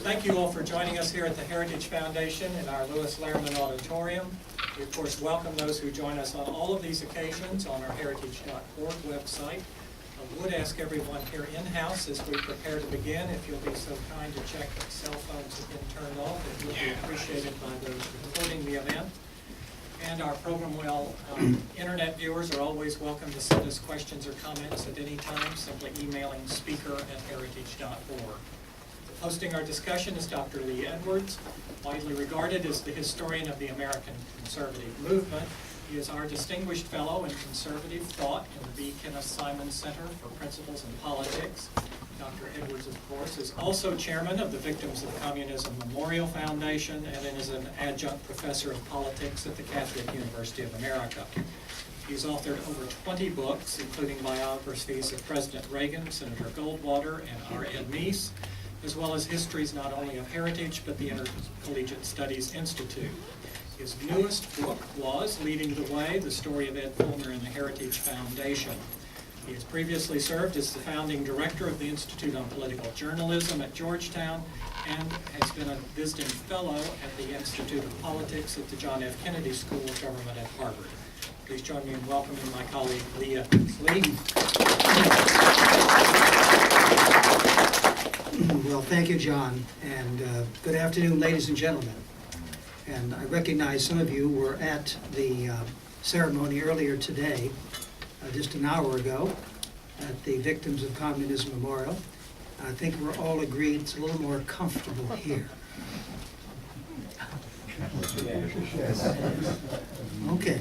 Thank you all for joining us here at the Heritage Foundation in our Lewis Lehrman Auditorium. We, of course, welcome those who join us on all of these occasions on our heritage.org website. I would ask everyone here in-house as we prepare to begin, if you'll be so kind to check that cell phones have been turned off. It will be appreciated by those recording the event. And our program internet viewers are always welcome to send us questions or comments at any time, simply emailing speaker@heritage.org. Hosting our discussion is Dr. Lee Edwards, widely regarded as the historian of the American conservative movement. He is our distinguished fellow in conservative thought in the B. Kenneth Simon Center for Principles in Politics. Dr. Edwards, of course, is also chairman of the Victims of Communism Memorial Foundation and is an adjunct professor of politics at the Catholic University of America. He's authored over 20 books, including biographies of President Reagan, Senator Goldwater, and R. Ed Meese, as well as histories not only of Heritage, but the Intercollegiate Studies Institute. His newest book was Leading the Way, the story of Ed Fulmer and the Heritage Foundation. He has previously served as the founding director of the Institute on Political Journalism at Georgetown and has been a visiting fellow at the Institute of Politics at the John F. Kennedy School of Government at Harvard. Please join me in welcoming my colleague, Lee Edwards. Lee. Well, thank you, John, and good afternoon, ladies and gentlemen. And I recognize some of you were at the ceremony earlier today, just an hour ago, at the Victims of Communism Memorial. I think we're all agreed it's a little more comfortable here. Okay.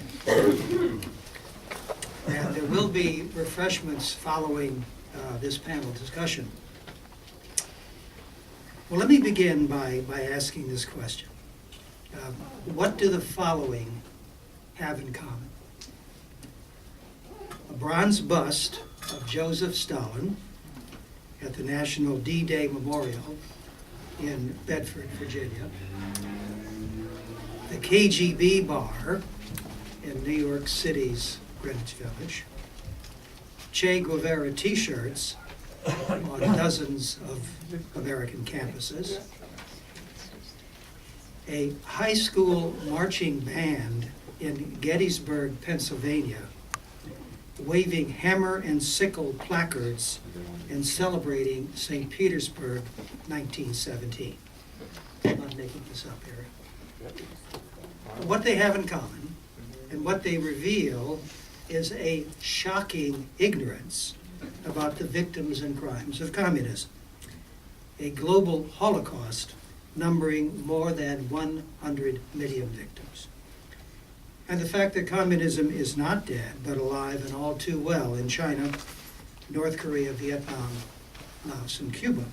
And there will be refreshments following this panel discussion. Well, let me begin by asking this question. What do the following have in common? A bronze bust of Joseph Stalin at the National D-Day Memorial in Bedford, Virginia. The KGB bar in New York City's Greenwich Village. Che Guevara t-shirts on dozens of American campuses. A high school marching band in Gettysburg, Pennsylvania, waving hammer and sickle placards and celebrating St. Petersburg, 1917. I'm not making this up here. What they have in common and what they reveal is a shocking ignorance about the victims and crimes of communism. A global Holocaust numbering more than 100 million victims. And the fact that communism is not dead, but alive and all too well in China, North Korea, Vietnam, Laos, and Cuba.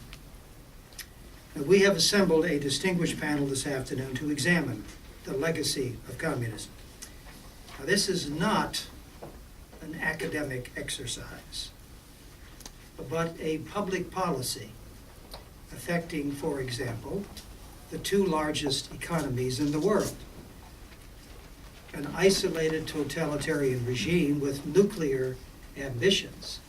Now, we have assembled a distinguished panel this afternoon to examine the legacy of communism. Now, this is not an academic exercise, but a public policy affecting, for example, the two largest economies in the world. An isolated totalitarian regime with nuclear ambitions.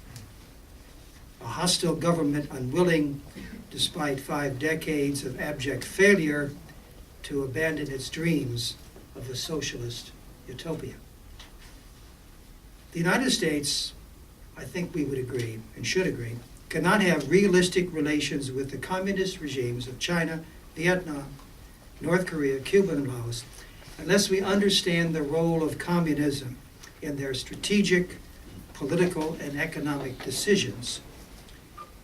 A hostile government unwilling, despite 5 decades of abject failure, to abandon its dreams of a socialist utopia. The United States, I think we would agree, and should agree, cannot have realistic relations with the communist regimes of China, Vietnam, North Korea, Cuba, and Laos, unless we understand the role of communism in their strategic, political, and economic decisions,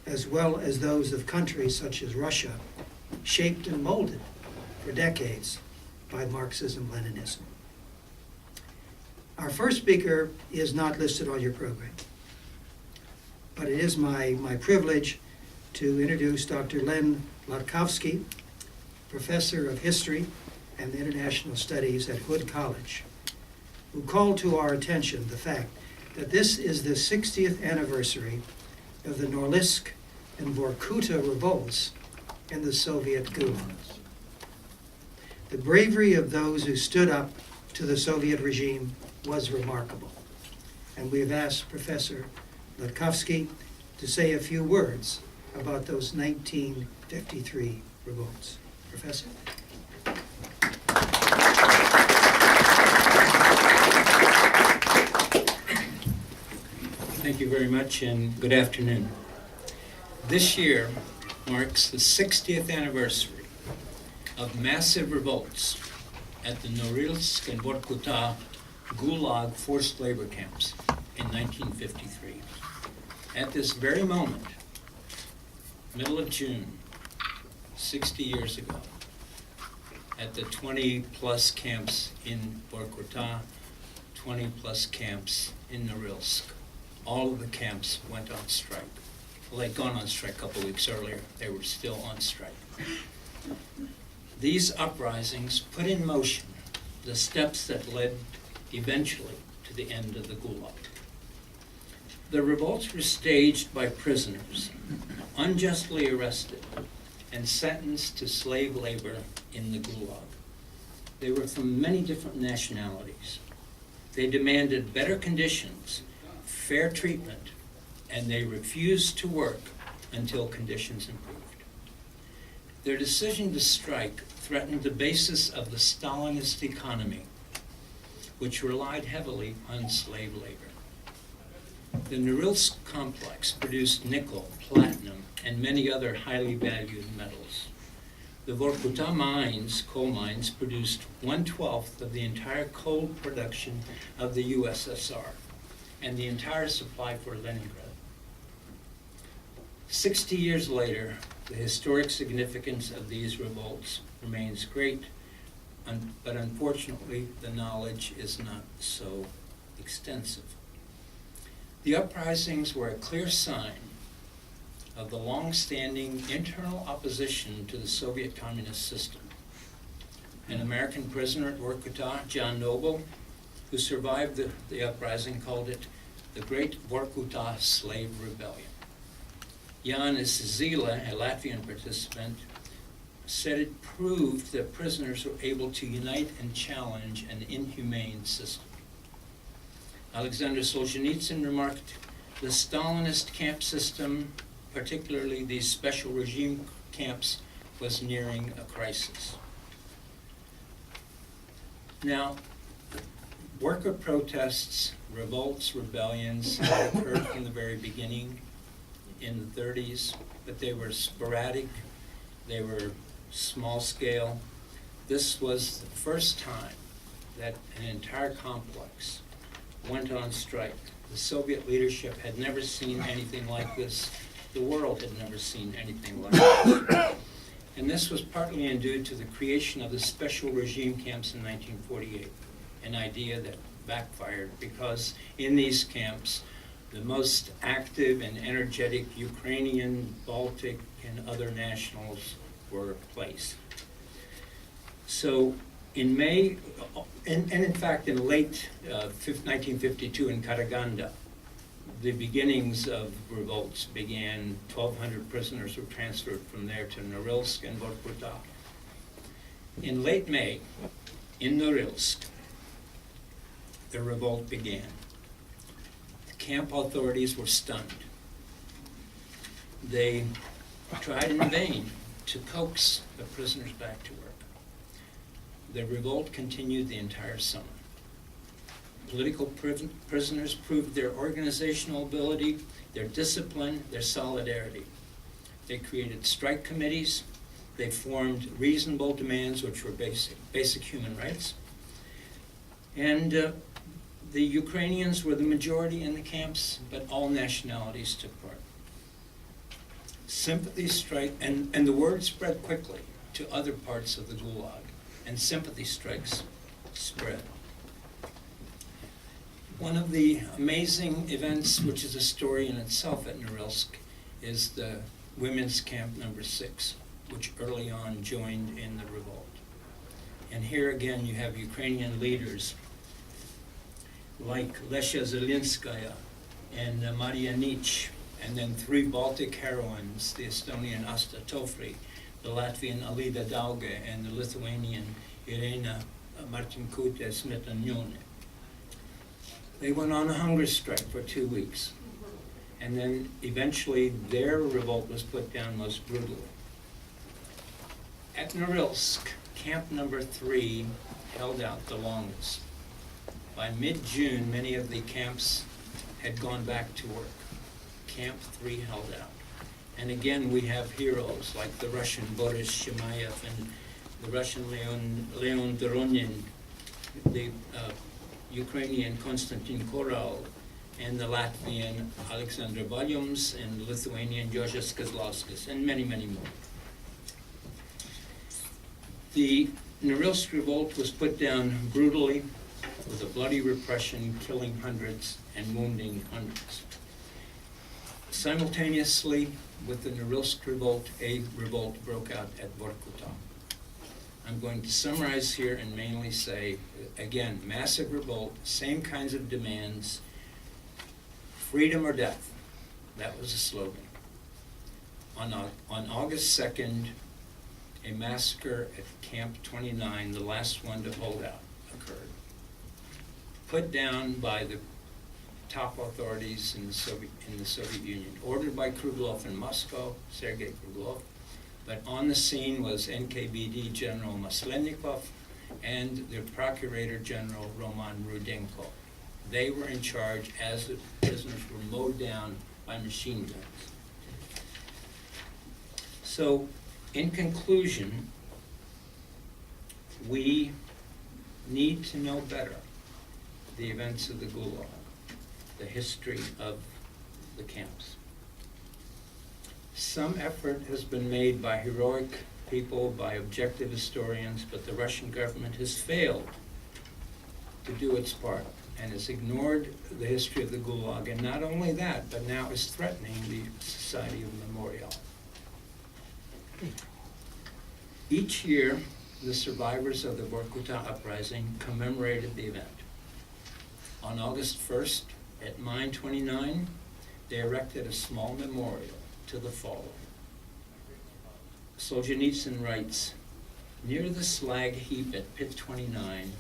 as well as those of countries such as Russia, shaped and molded for decades by Marxism-Leninism. Our first speaker is not listed on your program, but it is my privilege to introduce Dr. Len Latkovsky, Professor of History and International Studies at Hood College, who called to our attention the fact that this is the 60th anniversary of the Norilsk and Vorkuta revolts in the Soviet Gulag. The bravery of those who stood up to the Soviet regime was remarkable, and we have asked Professor Latkovsky to say a few words about those 1953 revolts. Professor? Thank you very much, and good afternoon. This year marks the 60th anniversary of massive revolts at the Norilsk and Vorkuta Gulag forced labor camps in 1953. At this very moment, middle of June, 60 years ago, at the 20-plus camps in Vorkuta, 20-plus camps in Norilsk, all of the camps went on strike. Well, they'd gone on strike a couple weeks earlier. They were still on strike. These uprisings put in motion the steps that led eventually to the end of the Gulag. The revolts were staged by prisoners, unjustly arrested and sentenced to slave labor in the Gulag. They were from many different nationalities. They demanded better conditions, fair treatment, and they refused to work until conditions improved. Their decision to strike threatened the basis of the Stalinist economy, which relied heavily on slave labor. The Norilsk complex produced nickel, platinum, and many other highly valued metals. The Vorkuta mines, coal mines, produced 1/12 of the entire coal production of the USSR and the entire supply for Leningrad. 60 years later, the historic significance of these revolts remains great, but unfortunately, the knowledge is not so extensive. The uprisings were a clear sign of the long-standing internal opposition to the Soviet communist system. An American prisoner at Vorkuta, John Noble, who survived the uprising, called it the Great Vorkuta Slave Rebellion. Jānis Zīle, a Latvian participant, said it proved that prisoners were able to unite and challenge an inhumane system. Alexander Solzhenitsyn remarked, the Stalinist camp system, particularly these special regime camps, was nearing a crisis. Now, worker protests, revolts, rebellions had occurred from the very beginning in the 30s, but they were sporadic, they were small scale. This was the first time that an entire complex went on strike. The Soviet leadership had never seen anything like this. The world had never seen anything like this. And this was partly due to the creation of the special regime camps in 1948, an idea that backfired because in these camps, the most active and energetic Ukrainian, Baltic, and other nationals were placed. So in May, and in fact in late 1952 in Karaganda, the beginnings of revolts began. 1,200 prisoners were transferred from there to Norilsk and Vorkuta. In late May, in Norilsk, the revolt began. The camp authorities were stunned. They tried in vain to coax the prisoners back to work. The revolt continued the entire summer. Political prisoners proved their organizational ability, their discipline, their solidarity. They created strike committees. They formed reasonable demands, which were basic human rights. And the Ukrainians were the majority in the camps, but all nationalities took part. Sympathy strike, and the word spread quickly to other parts of the Gulag, and sympathy strikes spread. One of the amazing events, which is a story in itself at Norilsk, is the women's camp number 6, which early on joined in the revolt. And here again you have Ukrainian leaders like Lesya Zelenskaya and Maria Nich, and then 3 Baltic heroines, the Estonian Asta Tofri, the Latvian Alida Dauga, and the Lithuanian Irena Martinkute Smetanione. They went on a hunger strike for 2 weeks, and then eventually their revolt was put down most brutally. At Norilsk, camp number 3 held out the longest. By mid-June, many of the camps had gone back to work. Camp 3 held out. And again, we have heroes like the Russian Boris Shemaev and the Russian Leon Doronin, the Ukrainian Konstantin Koral, and the Latvian Alexander Valyums, and the Lithuanian Jožas Kazlauskas, and many, many more. The Norilsk revolt was put down brutally with a bloody repression, killing hundreds and wounding hundreds. Simultaneously with the Norilsk revolt, a revolt broke out at Vorkuta. I'm going to summarize here and mainly say, again, massive revolt, same kinds of demands, freedom or death. That was the slogan. On August 2nd, a massacre at Camp 29, the last one to hold out, occurred. Put down by the top authorities in the Soviet Union, ordered by Krugloff in Moscow, Sergei Krugloff, but on the scene was NKVD General Maslennikov and the Procurator General Roman Rudenko. They were in charge as the prisoners were mowed down by machine guns. So, in conclusion, we need to know better the events of the Gulag, the history of the camps. Some effort has been made by heroic people, by objective historians, but the Russian government has failed to do its part and has ignored the history of the Gulag, and not only that, but now is threatening the Society of Memorial. Each year, the survivors of the Vorkuta uprising commemorated the event. On August 1st, at Mine 29, they erected a small memorial to the fallen. Solzhenitsyn writes, near the slag heap at Pit 29,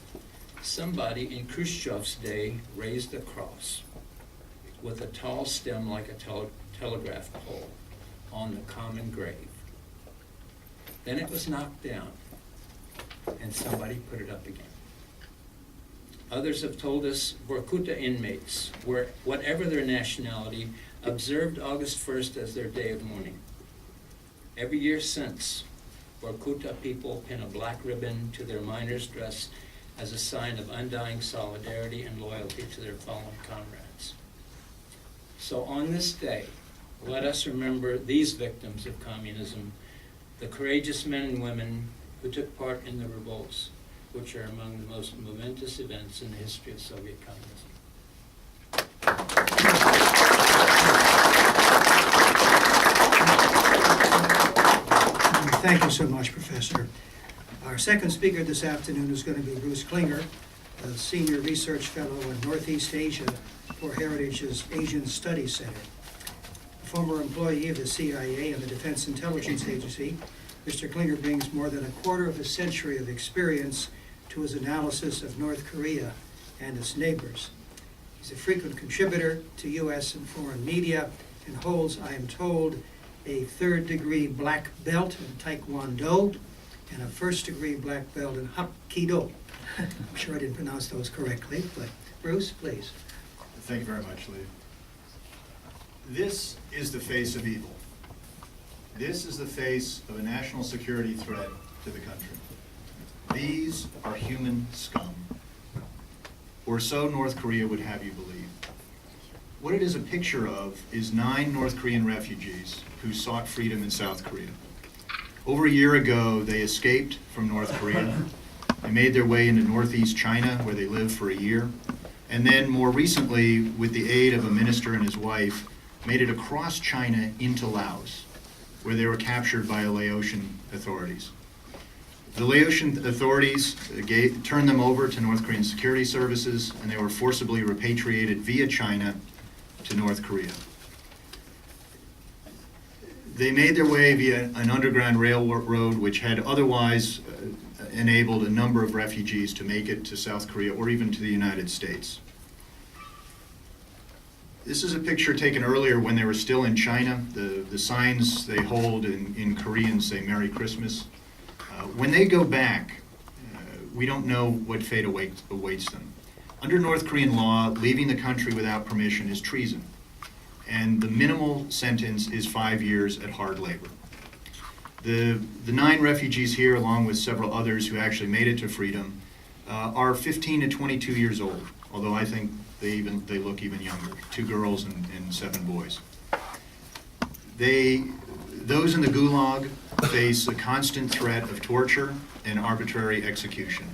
somebody in Khrushchev's day raised a cross with a tall stem like a telegraph pole on the common grave. Then it was knocked down, and somebody put it up again. Others have told us Vorkuta inmates, whatever their nationality, observed August 1st as their day of mourning. Every year since, Vorkuta people pin a black ribbon to their miner's dress as a sign of undying solidarity and loyalty to their fallen comrades. So on this day, let us remember these victims of communism, the courageous men and women who took part in the revolts, which are among the most momentous events in the history of Soviet communism. Thank you so much, Professor. Our second speaker this afternoon is going to be Bruce Klinger, a Senior Research Fellow in Northeast Asia for Heritage's Asian Studies Center. A former employee of the CIA and the Defense Intelligence Agency, Mr. Klinger brings more than a quarter of a century of experience to his analysis of North Korea and its neighbors. He's a frequent contributor to U.S. and foreign media and holds, I am told, a third-degree black belt in Taekwondo and a first-degree black belt in Hapkido. I'm sure I didn't pronounce those correctly, but Bruce, please. Thank you very much, Lee. This is the face of evil. This is the face of a national security threat to the country. These are human scum, or so North Korea would have you believe. What it is a picture of is 9 North Korean refugees who sought freedom in South Korea. Over a year ago, they escaped from North Korea. They made their way into northeast China, where they lived for a year. And then more recently, with the aid of a minister and his wife, made it across China into Laos, where they were captured by Laotian authorities. The Laotian authorities turned them over to North Korean security services, and they were forcibly repatriated via China to North Korea. They made their way via an underground railroad which had otherwise enabled a number of refugees to make it to South Korea or even to the United States. This is a picture taken earlier when they were still in China. The signs they hold in Korean say Merry Christmas. When they go back, we don't know what fate awaits them. Under North Korean law, leaving the country without permission is treason, and the minimal sentence is 5 years at hard labor. The 9 refugees here, along with several others who actually made it to freedom, are 15 to 22 years old, although I think they look even younger, 2 girls and 7 boys. Those in the Gulag face a constant threat of torture and arbitrary execution.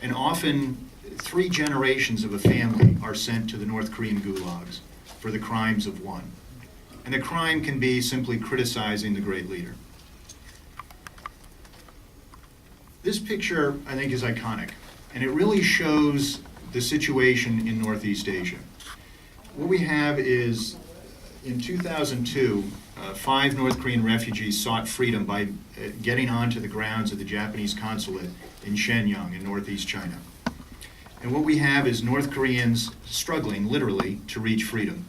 And often, 3 generations of a family are sent to the North Korean gulags for the crimes of one. And the crime can be simply criticizing the great leader. This picture, I think, is iconic, and it really shows the situation in Northeast Asia. What we have is, in 2002, 5 North Korean refugees sought freedom by getting onto the grounds of the Japanese consulate in Shenyang in northeast China. And what we have is North Koreans struggling, literally, to reach freedom.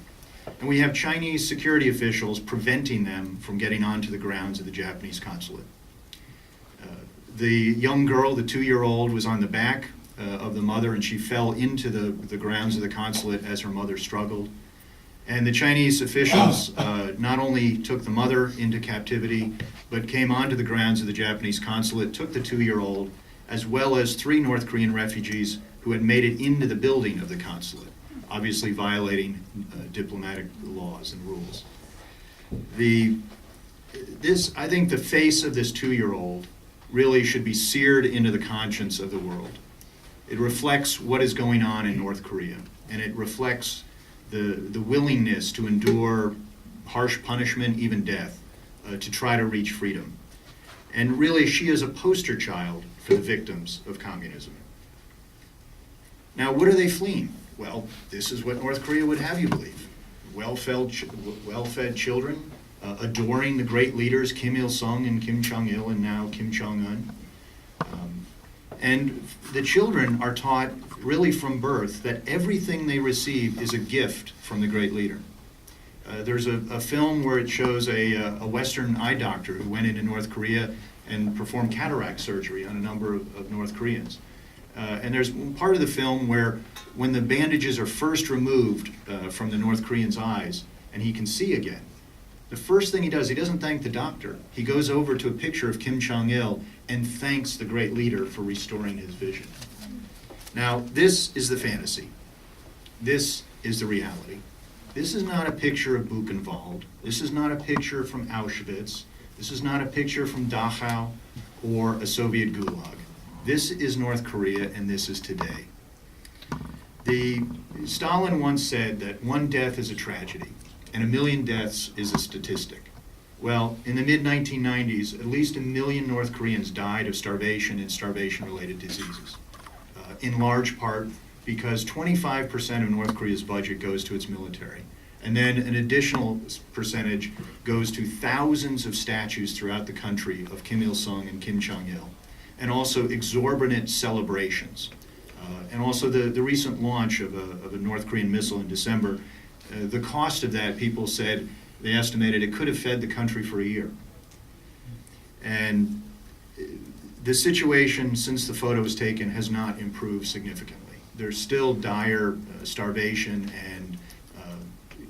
And we have Chinese security officials preventing them from getting onto the grounds of the Japanese consulate. The young girl, the 2-year-old, was on the back of the mother, and she fell into the grounds of the consulate as her mother struggled. And the Chinese officials not only took the mother into captivity, but came onto the grounds of the Japanese consulate, took the 2-year-old, as well as 3 North Korean refugees who had made it into the building of the consulate, obviously violating diplomatic laws and rules. I think the face of this 2-year-old really should be seared into the conscience of the world. It reflects what is going on in North Korea, and it reflects the willingness to endure harsh punishment, even death, to try to reach freedom. And really, she is a poster child for the victims of communism. Now, what are they fleeing? Well, this is what North Korea would have you believe. Well-fed children, adoring the great leaders Kim Il-sung and Kim Jong-il and now Kim Jong-un. And the children are taught really from birth that everything they receive is a gift from the great leader. There's a film where it shows a Western eye doctor who went into North Korea and performed cataract surgery on a number of North Koreans. And there's part of the film where when the bandages are first removed from the North Korean's eyes and he can see again, the first thing he does, he doesn't thank the doctor. He goes over to a picture of Kim Jong-il and thanks the great leader for restoring his vision. Now, this is the fantasy. This is the reality. This is not a picture of Buchenwald. This is not a picture from Auschwitz. This is not a picture from Dachau or a Soviet gulag. This is North Korea, and this is today. Stalin once said that 1 death is a tragedy, and 1 million deaths is a statistic. Well, in the mid-1990s, at least 1 million North Koreans died of starvation and starvation-related diseases, in large part because 25% of North Korea's budget goes to its military. And then an additional percentage goes to thousands of statues throughout the country of Kim Il-sung and Kim Jong-il, and also exorbitant celebrations. And also the recent launch of a North Korean missile in December. The cost of that, people said, they estimated it could have fed the country for a year. And the situation since the photo was taken has not improved significantly. There's still dire starvation and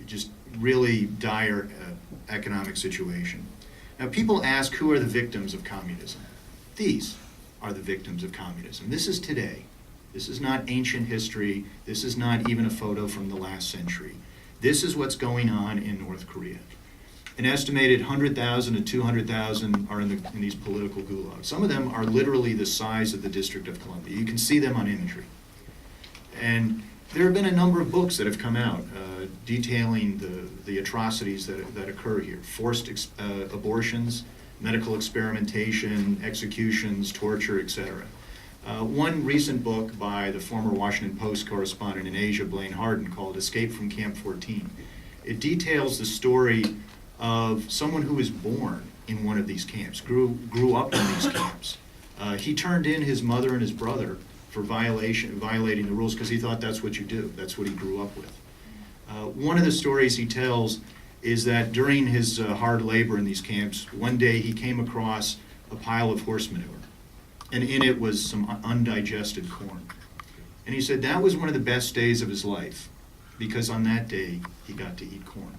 just really dire economic situation. Now, people ask, who are the victims of communism? These are the victims of communism. This is today. This is not ancient history. This is not even a photo from the last century. This is what's going on in North Korea. An estimated 100,000 to 200,000 are in these political gulags. Some of them are literally the size of the District of Columbia. You can see them on imagery. And there have been a number of books that have come out detailing the atrocities that occur here. Forced abortions, medical experimentation, executions, torture, etc. One recent book by the former Washington Post correspondent in Asia, Blaine Harden, called Escape from Camp 14. It details the story of someone who was born in one of these camps, grew up in these camps. He turned in his mother and his brother for violating the rules because he thought that's what you do. That's what he grew up with. One of the stories he tells is that during his hard labor in these camps, one day he came across a pile of horse manure, and in it was some undigested corn. And he said that was one of the best days of his life, because on that day he got to eat corn.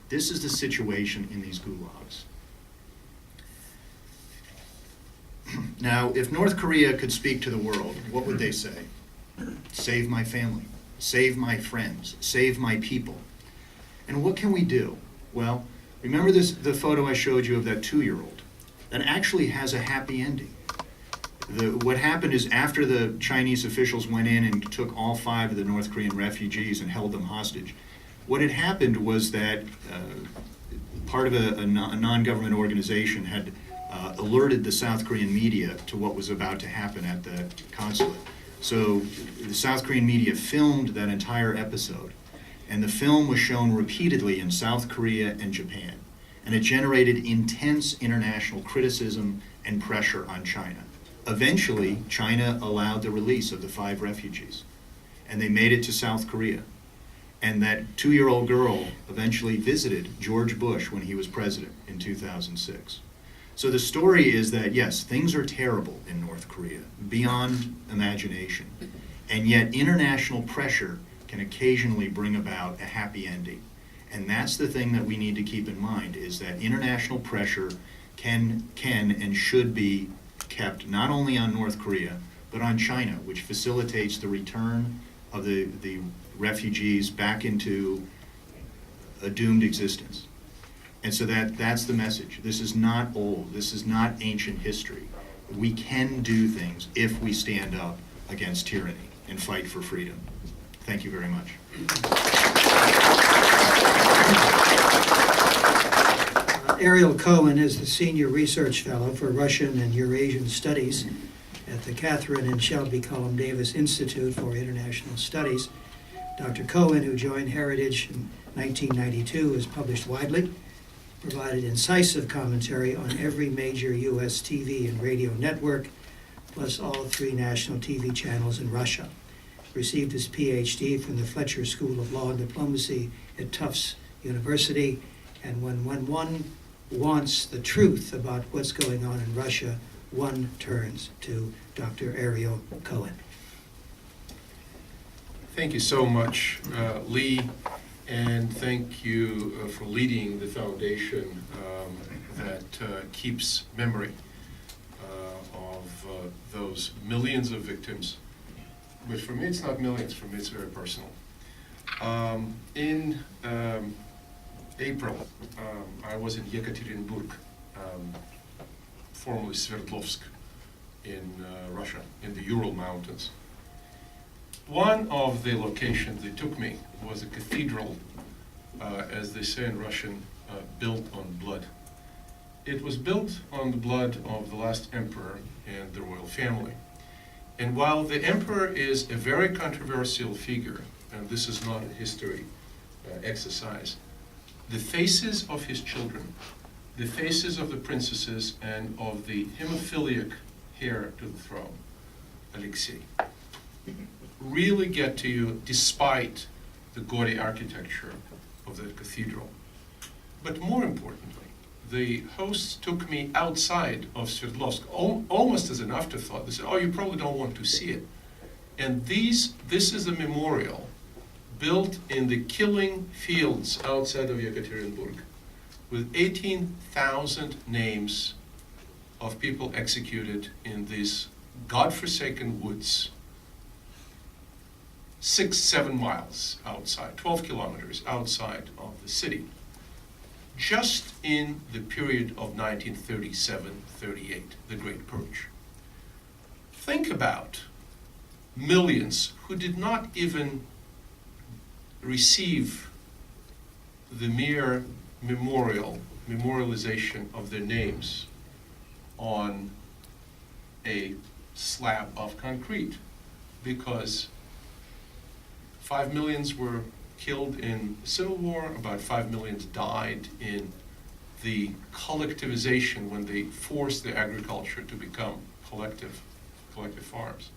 This is the situation in these gulags. Now, if North Korea could speak to the world, what would they say? Save my family, save my friends, save my people. And what can we do? Well, remember the photo I showed you of that 2-year-old? That actually has a happy ending. What happened is after the Chinese officials went in and took all 5 of the North Korean refugees and held them hostage, what had happened was that part of a non-government organization had alerted the South Korean media to what was about to happen at the consulate. So the South Korean media filmed that entire episode, and the film was shown repeatedly in South Korea and Japan, and it generated intense international criticism and pressure on China. Eventually, China allowed the release of the 5 refugees, and they made it to South Korea. And that 2-year-old girl eventually visited George Bush when he was president in 2006. So the story is that, yes, things are terrible in North Korea, beyond imagination, and yet international pressure can occasionally bring about a happy ending. And that's the thing that we need to keep in mind, is that international pressure can and should be kept not only on North Korea, but on China, which facilitates the return of the refugees back into a doomed existence. And so that's the message. This is not old. This is not ancient history. We can do things if we stand up against tyranny and fight for freedom. Thank you very much. Ariel Cohen is the Senior Research Fellow for Russian and Eurasian Studies at the Catherine and Shelby Cullom Davis Institute for International Studies. Dr. Cohen, who joined Heritage in 1992, has published widely, provided incisive commentary on every major U.S. TV and radio network, plus all 3 national TV channels in Russia. Received his Ph.D. from the Fletcher School of Law and Diplomacy at Tufts University, and when one wants the truth about what's going on in Russia, one turns to Dr. Ariel Cohen. Thank you so much, Lee, and thank you for leading the foundation that keeps memory of those millions of victims. But for me, it's not millions. For me, it's very personal. In April, I was in Yekaterinburg, formerly Sverdlovsk, in Russia, in the Ural Mountains. One of the locations they took me was a cathedral, as they say in Russian, built on blood. It was built on the blood of the last emperor and the royal family. And while the emperor is a very controversial figure, and this is not a history exercise, the faces of his children, the faces of the princesses and of the hemophiliac heir to the throne, Alexei, really get to you despite the gaudy architecture of that cathedral. But more importantly, the hosts took me outside of Sverdlovsk, almost as an afterthought. They said, oh, you probably don't want to see it. And this is a memorial built in the killing fields outside of Yekaterinburg with 18,000 names of people executed in these godforsaken woods 6-7 miles outside, 12 kilometers outside of the city, just in the period of 1937-38, the Great Purge. Think about millions who did not even receive the mere memorialization of their names on a slab of concrete, because 5 million were killed in the Civil War, about 5 million died in the collectivization when they forced the agriculture to become collective farms.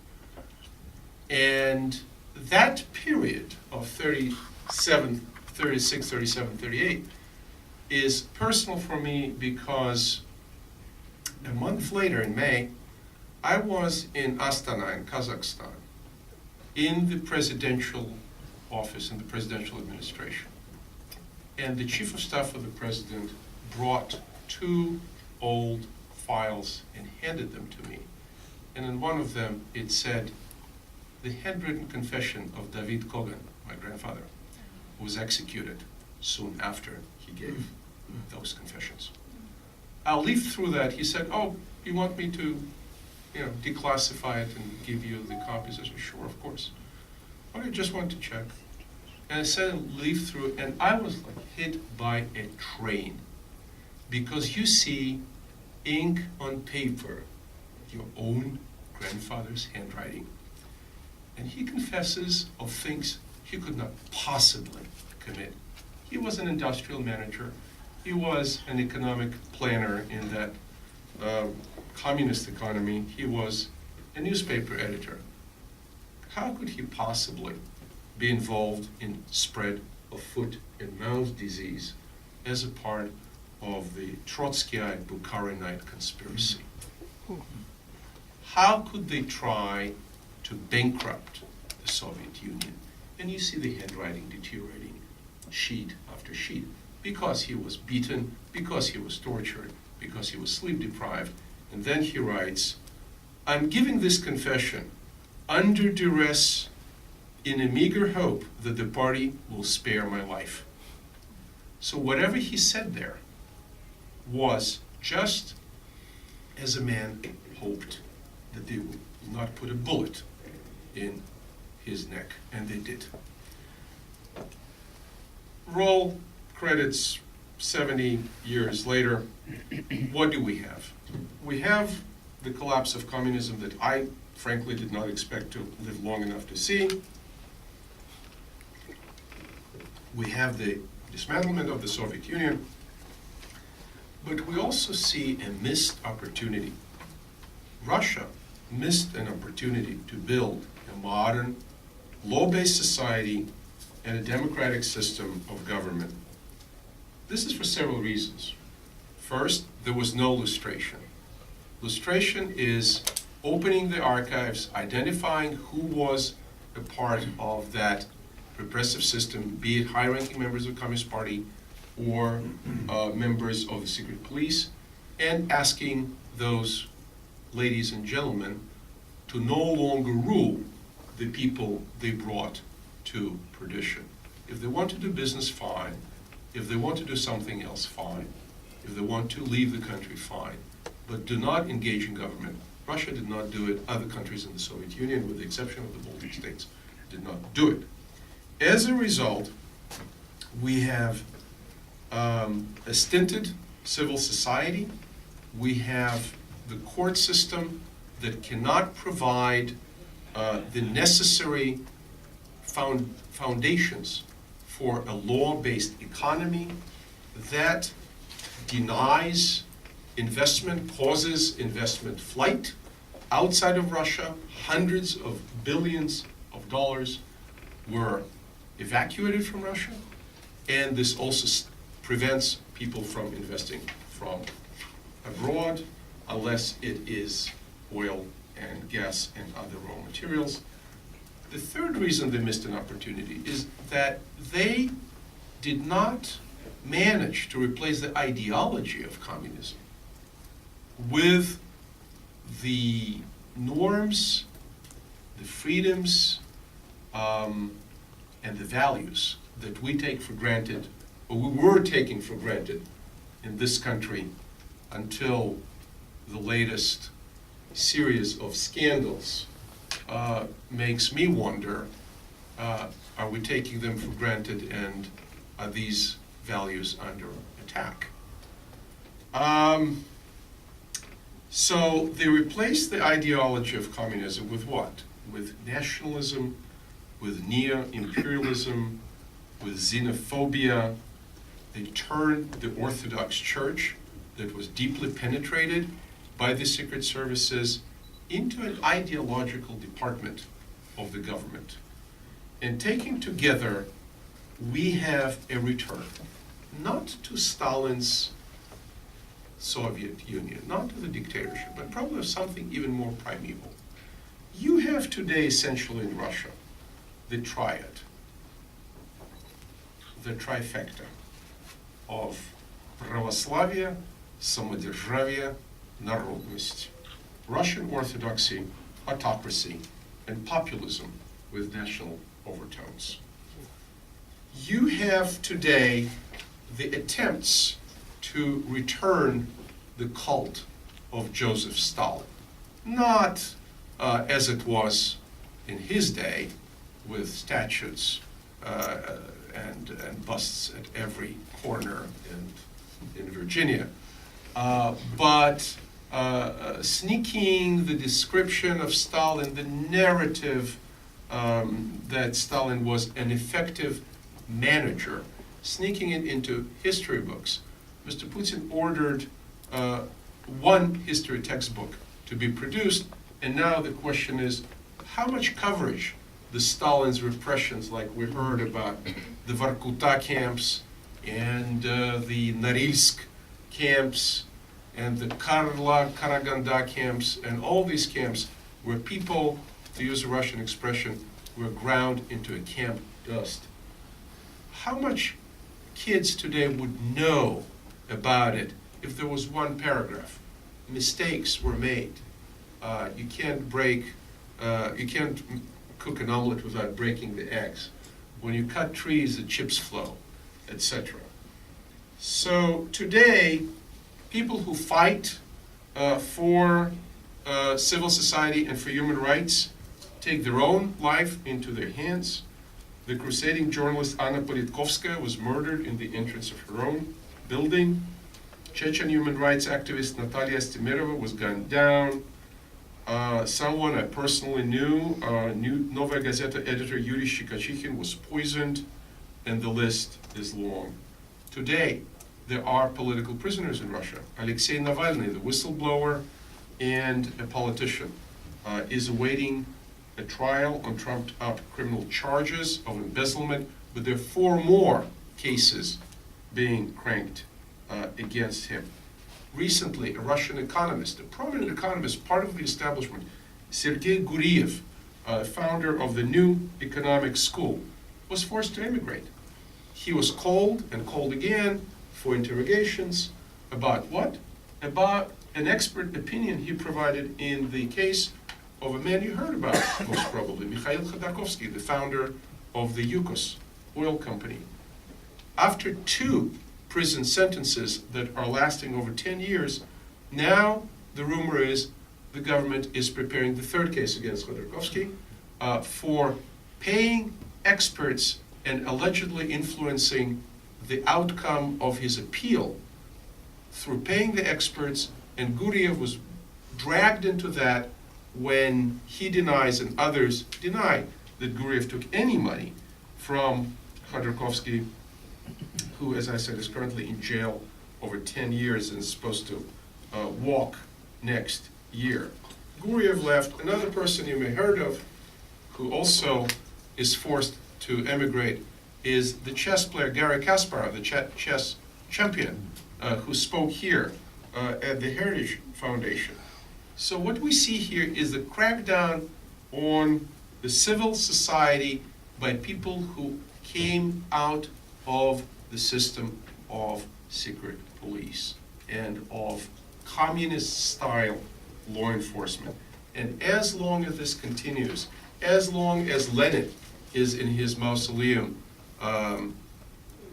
And that period of 37, 36, 37, 38 is personal for me because A month later, in May, I was in Astana, in Kazakhstan, in the presidential office, in the presidential administration. And the chief of staff of the president brought 2 old files and handed them to me. And in one of them, it said, the handwritten confession of David Kogan, my grandfather, who was executed soon after he gave those confessions. I'll leaf through that. He said, oh, you want me to, declassify it and give you the copies? I said, sure, of course. Okay, just wanted to check. And I said, leaf through, and I was like hit by a train. Because you see ink on paper, your own grandfather's handwriting. And he confesses of things he could not possibly commit. He was an industrial manager. He was an economic planner in that communist economy. He was a newspaper editor. How could he possibly be involved in spread of foot and mouth disease as a part of the Trotskyite Bukharinite conspiracy? How could they try to bankrupt the Soviet Union? And you see the handwriting deteriorating sheet after sheet, because he was beaten, because he was tortured, because he was sleep deprived. And then he writes, I'm giving this confession under duress in a meager hope that the party will spare my life. So whatever he said there was just as a man hoped that they would not put a bullet in his neck, and they did. Roll credits 70 years later. What do we have? We have the collapse of communism that I frankly did not expect to live long enough to see. We have the dismantlement of the Soviet Union, but we also see a missed opportunity. Russia missed an opportunity to build a modern, law-based society and a democratic system of government. This is for several reasons. First, there was no lustration. Lustration is opening the archives, identifying who was a part of that repressive system, be it high-ranking members of the Communist Party or members of the secret police, and asking those ladies and gentlemen to no longer rule the people they brought to perdition. If they want to do business, fine. If they want to do something else, fine. If they want to leave the country, fine. But do not engage in government. Russia did not do it. Other countries in the Soviet Union, with the exception of the Baltic states, did not do it. As a result, we have a stinted civil society. We have the court system that cannot provide the necessary foundations for a law-based economy that denies investment, causes investment flight outside of Russia. Hundreds of billions of dollars were evacuated from Russia, and this also prevents people from investing from abroad unless it is oil and gas and other raw materials. The third reason they missed an opportunity is that they did not manage to replace the ideology of communism with the norms, the freedoms, and the values that we take for granted, or we were taking for granted in this country until the latest series of scandals makes me wonder, are we taking them for granted, and are these values under attack? So they replaced the ideology of communism with what? With nationalism, with neo-imperialism, with xenophobia. They turned the Orthodox Church, that was deeply penetrated by the secret services, into an ideological department of the government. And taken together, we have a return, not to Stalin's Soviet Union, not of the dictatorship, but probably of something even more primeval. You have today essentially in Russia the triad, the trifecta of православие, самодержавие, народность. Russian orthodoxy, autocracy, and populism with national overtones. You have today the attempts to return the cult of Joseph Stalin, not as it was in his day, with statues and busts at every corner in Virginia, but sneaking the description of Stalin, the narrative that Stalin was an effective manager, sneaking it into history books. Mr. Putin ordered one history textbook to be produced, and now the question is, how much coverage the Stalin's repressions, like we heard about the Vorkuta camps and the Norilsk camps and the Karaganda camps and all these camps where people, to use a Russian expression, were ground into a camp dust. How much kids today would know about it if there was one paragraph? Mistakes were made. You can't cook an omelet without breaking the eggs. When you cut trees, the chips flow, etc. So today, people who fight for civil society and for human rights take their own life into their hands. The crusading journalist Anna Politkovskaya was murdered in the entrance of her own building. Chechen human rights activist Natalia Stemirova was gunned down. Someone I personally knew, Novaya Gazeta editor Yuri Shikachikhin, was poisoned, and the list is long. Today, there are political prisoners in Russia. Alexei Navalny, the whistleblower and a politician, is awaiting a trial on trumped-up criminal charges of embezzlement, but there are 4 more cases being cranked against him. Recently, a Russian economist, a prominent economist, part of the establishment, Sergei Guriev, founder of the New Economic School, was forced to emigrate. He was called and called again for interrogations about what? About an expert opinion he provided in the case of a man you heard about, most probably, Mikhail Khodorkovsky, the founder of the Yukos oil company. After 2 prison sentences that are lasting over 10 years, now the rumor is the government is preparing the 3rd case against Khodorkovsky for paying experts and allegedly influencing the outcome of his appeal through paying the experts, and Guriev was dragged into that when he denies and others deny that Guriev took any money from Khodorkovsky, who, as I said, is currently in jail over 10 years and is supposed to walk next year. Guriev left. Another person you may have heard of, who also is forced to emigrate, is the chess player Garry Kasparov, the chess champion, who spoke here at the Heritage Foundation. So what we see here is the crackdown on the civil society by people who came out of the system of secret police and of communist-style law enforcement. And as long as this continues, as long as Lenin is in his mausoleum,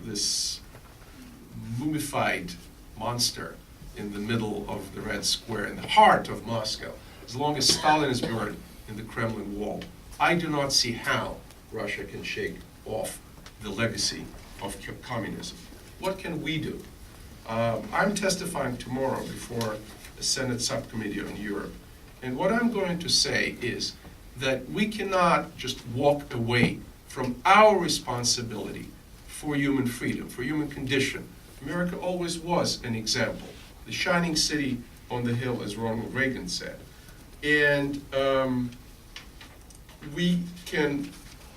this mummified monster in the middle of the Red Square, in the heart of Moscow, as long as Stalin is buried in the Kremlin wall, I do not see how Russia can shake off the legacy of communism. What can we do? I'm testifying tomorrow before a Senate subcommittee on Europe, and what I'm going to say is that we cannot just walk away from our responsibility for human freedom, for human condition. America always was an example, the shining city on the hill, as Ronald Reagan said. And we can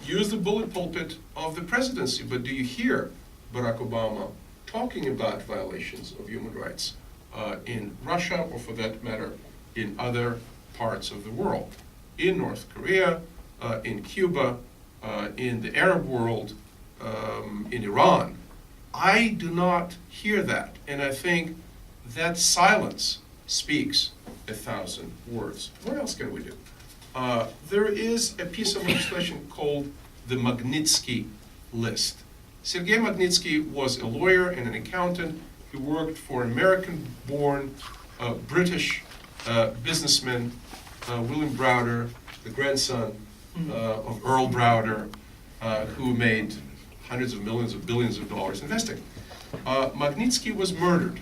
use the bullet pulpit of the presidency, but do you hear Barack Obama talking about violations of human rights in Russia, or for that matter, in other parts of the world, in North Korea, in Cuba, in the Arab world, in Iran. I do not hear that, and I think that silence speaks 1,000 words. What else can we do? There is a piece of legislation called the Magnitsky List. Sergei Magnitsky was a lawyer and an accountant. He worked for American-born British businessman William Browder, the grandson of Earl Browder, who made hundreds of millions of billions of dollars investing. Magnitsky was murdered.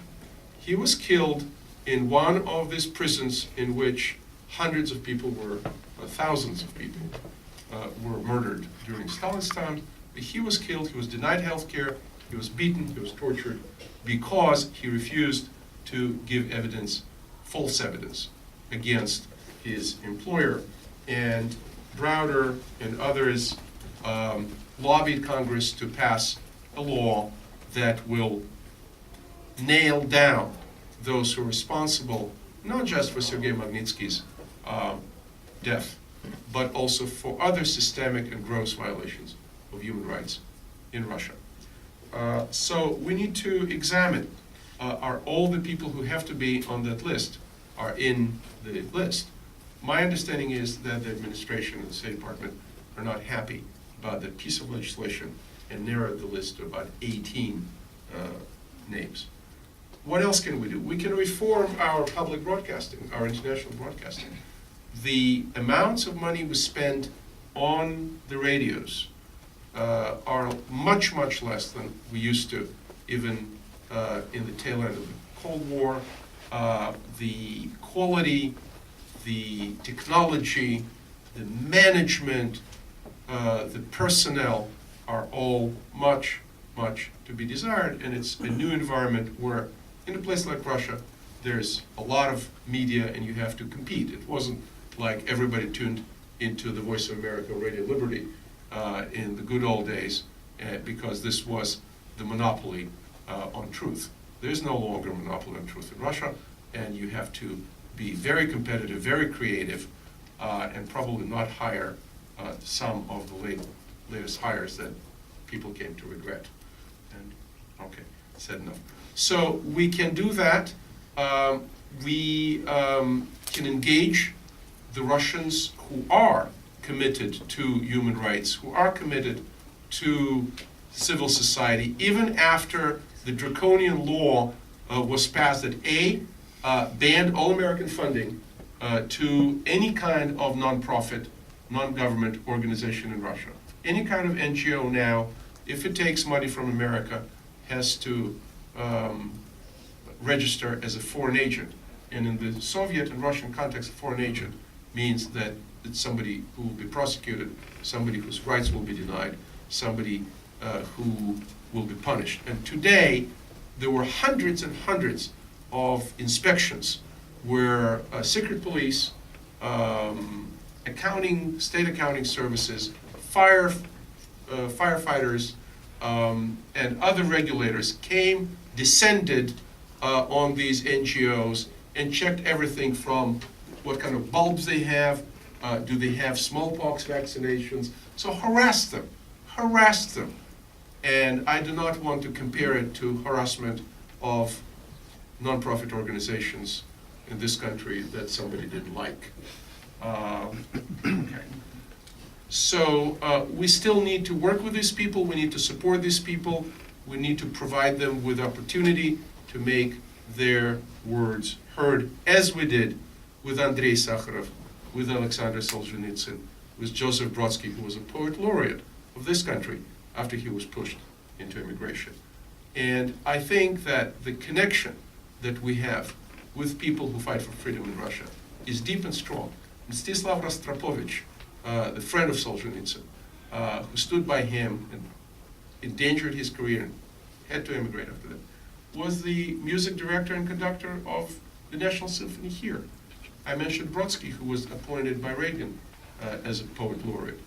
He was killed in one of these prisons in which hundreds of people were, thousands of people were murdered during Stalin's time. He was killed, he was denied health care, he was beaten, he was tortured because he refused to give evidence, false evidence, against his employer. And Browder and others lobbied Congress to pass a law that will nail down those who are responsible, not just for Sergei Magnitsky's death, but also for other systemic and gross violations of human rights in Russia. So we need to examine, are all the people who have to be on that list are in the list? My understanding is that the administration and the State Department are not happy about that piece of legislation and narrowed the list to about 18 names. What else can we do? We can reform our public broadcasting, our international broadcasting. The amounts of money we spend on the radios are much, much less than we used to, even in the tail end of the Cold War. The quality, the technology, the management, the personnel are all much, much to be desired, and it's a new environment where, in a place like Russia, there's a lot of media and you have to compete. It wasn't like everybody tuned into the Voice of America, Radio Liberty in the good old days because this was the monopoly on truth. There's no longer a monopoly on truth in Russia, and you have to be very competitive, very creative, and probably not hire some of the latest hires that people came to regret. And okay, said enough. So we can do that. We can engage the Russians who are committed to human rights, who are committed to civil society, even after the draconian law was passed that banned all American funding to any kind of nonprofit, non-government organization in Russia. Any kind of NGO now, if it takes money from America, has to register as a foreign agent. And in the Soviet and Russian context, a foreign agent means that it's somebody who will be prosecuted, somebody whose rights will be denied, somebody who will be punished. And today, there were hundreds and hundreds of inspections where secret police, state accounting services, firefighters, and other regulators descended on these NGOs and checked everything from what kind of bulbs they have, do they have smallpox vaccinations, so harassed them. And I do not want to compare it to harassment of nonprofit organizations in this country that somebody didn't like. Okay. So we still need to work with these people, we need to support these people, we need to provide them with opportunity to make their words heard, as we did with Andrei Sakharov, with Alexander Solzhenitsyn, with Joseph Brodsky, who was a poet laureate of this country after he was pushed into immigration. And I think that the connection that we have with people who fight for freedom in Russia is deep and strong. Mstislav Rostropovich, the friend of Solzhenitsyn, who stood by him and endangered his career and had to immigrate after that, was the music director and conductor of the National Symphony here. I mentioned Brodsky, who was appointed by Reagan as a poet laureate.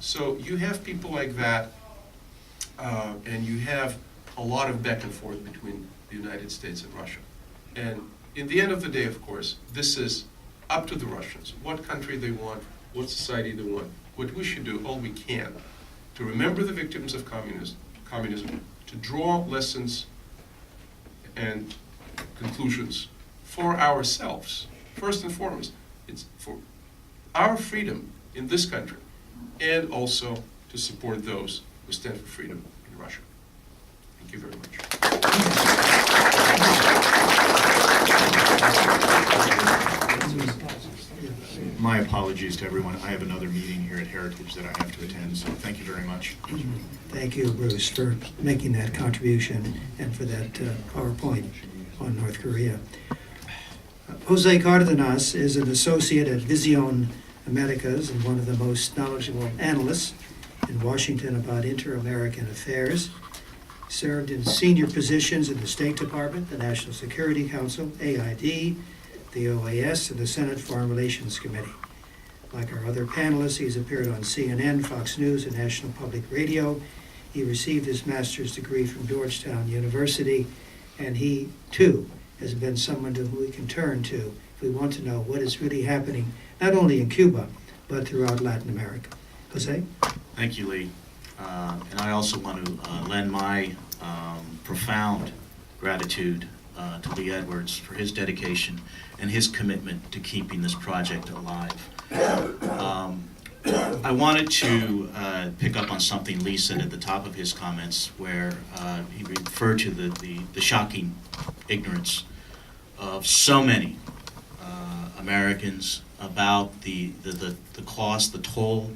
So you have people like that, and you have a lot of back and forth between the United States and Russia. And in the end of the day, of course, this is up to the Russians. What country they want, what society they want. What we should do, all we can, to remember the victims of communism, to draw lessons and conclusions for ourselves. First and foremost, it's for our freedom in this country, and also to support those who stand for freedom in Russia. Thank you very much. My apologies to everyone. I have another meeting here at Heritage that I have to attend, so thank you very much. Thank you, Bruce, for making that contribution and for that PowerPoint on North Korea. Jose Cardenas is an associate at Vision Americas and one of the most knowledgeable analysts in Washington about inter-American affairs. Served in senior positions in the State Department, the National Security Council, AID, the OAS, and the Senate Foreign Relations Committee. Like our other panelists, he's appeared on CNN, Fox News, and National Public Radio. He received his master's degree from Georgetown University, and he, too, has been someone to whom we can turn to if we want to know what is really happening, not only in Cuba, but throughout Latin America. Jose? Thank you, Lee. And I also want to lend my profound gratitude to Lee Edwards for his dedication and his commitment to keeping this project alive. I wanted to pick up on something Lee said at the top of his comments, where he referred to the shocking ignorance of so many Americans about the cost, the toll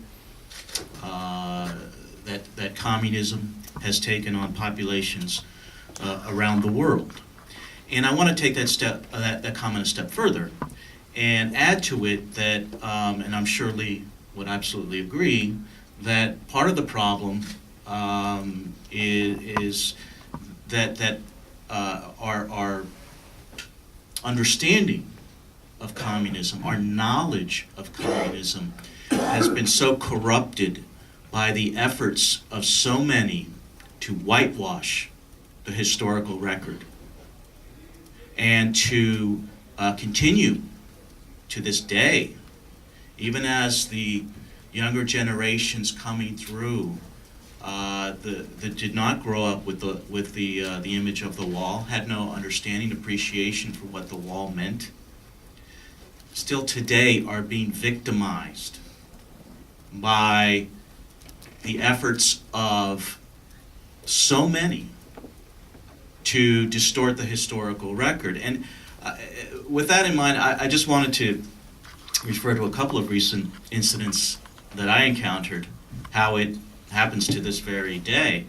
that communism has taken on populations around the world. And I want to take that comment a step further and add to it that, and I'm sure Lee would absolutely agree, that part of the problem is that our understanding of communism, our knowledge of communism, has been so corrupted by the efforts of so many to whitewash the historical record and to continue to this day, even as the younger generations coming through that did not grow up with the image of the wall, had no understanding, appreciation for what the wall meant, still today are being victimized by the efforts of so many to distort the historical record. And with that in mind, I just wanted to refer to a couple of recent incidents that I encountered, how it happens to this very day.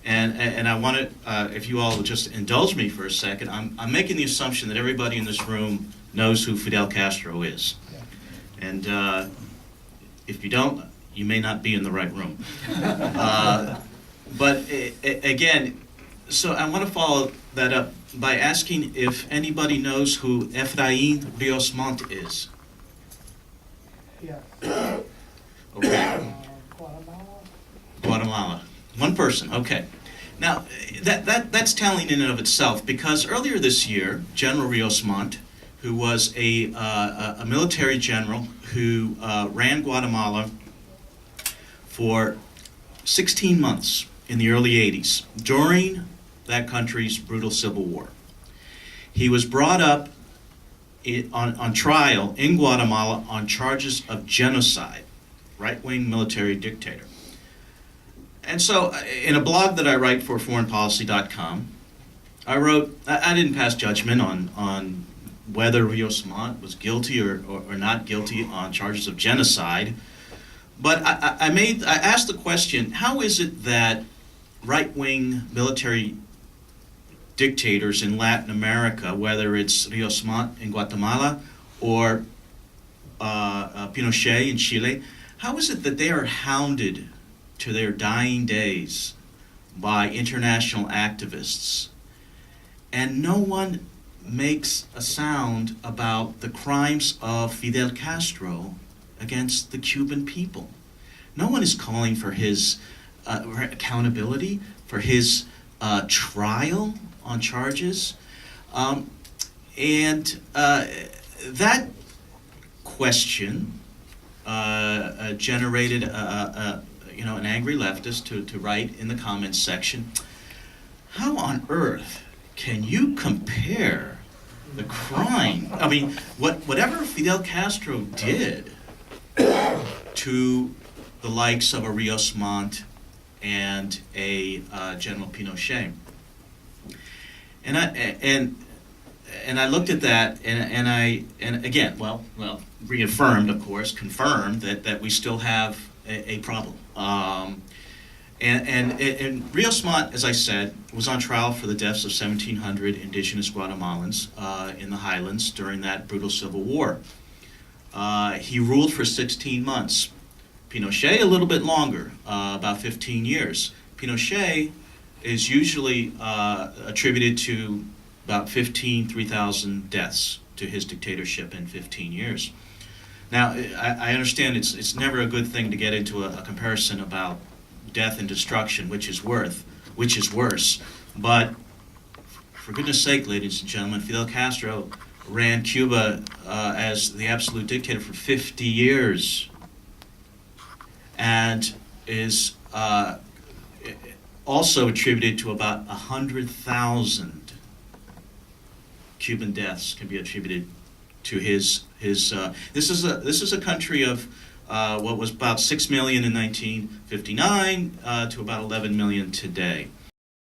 And I want to, if you all will just indulge me for a second, I'm making the assumption that everybody in this room knows who Fidel Castro is. And if you don't, you may not be in the right room. But again, so I want to follow that up by asking if anybody knows who Efraín Rios Montt is. Yeah. Okay. Guatemala. Guatemala. One person, okay. Now, that's telling in and of itself, because earlier this year, General Rios Montt, who was a military general who ran Guatemala for 16 months in the early 80s, during that country's brutal civil war. He was brought up on trial in Guatemala on charges of genocide, right-wing military dictator. And so, in a blog that I write for foreignpolicy.com, I wrote, I didn't pass judgment on whether Rios Montt was guilty or not guilty on charges of genocide, but I asked the question, how is it that right-wing military dictators in Latin America, whether it's Rios Montt in Guatemala or Pinochet in Chile, how is it that they are hounded to their dying days by international activists, and no one makes a sound about the crimes of Fidel Castro against the Cuban people? No one is calling for his accountability, for his trial on charges. And that question generated an angry leftist to write in the comments section, how on earth can you compare the crime, I mean, whatever Fidel Castro did to the likes of a Rios Montt and a General Pinochet? And I looked at that, and again, reaffirmed, of course, confirmed that we still have a problem. And Rios Montt, as I said, was on trial for the deaths of 1,700 indigenous Guatemalans in the highlands during that brutal civil war. He ruled for 16 months. Pinochet a little bit longer, about 15 years. Pinochet is usually attributed to about 3,000 deaths to his dictatorship in 15 years. Now, I understand it's never a good thing to get into a comparison about death and destruction, which is worse. But for goodness sake, ladies and gentlemen, Fidel Castro ran Cuba as the absolute dictator for 50 years, and is also attributed to about 100,000 Cuban deaths can be attributed to his. This is a country of what was about 6 million in 1959 to about 11 million today.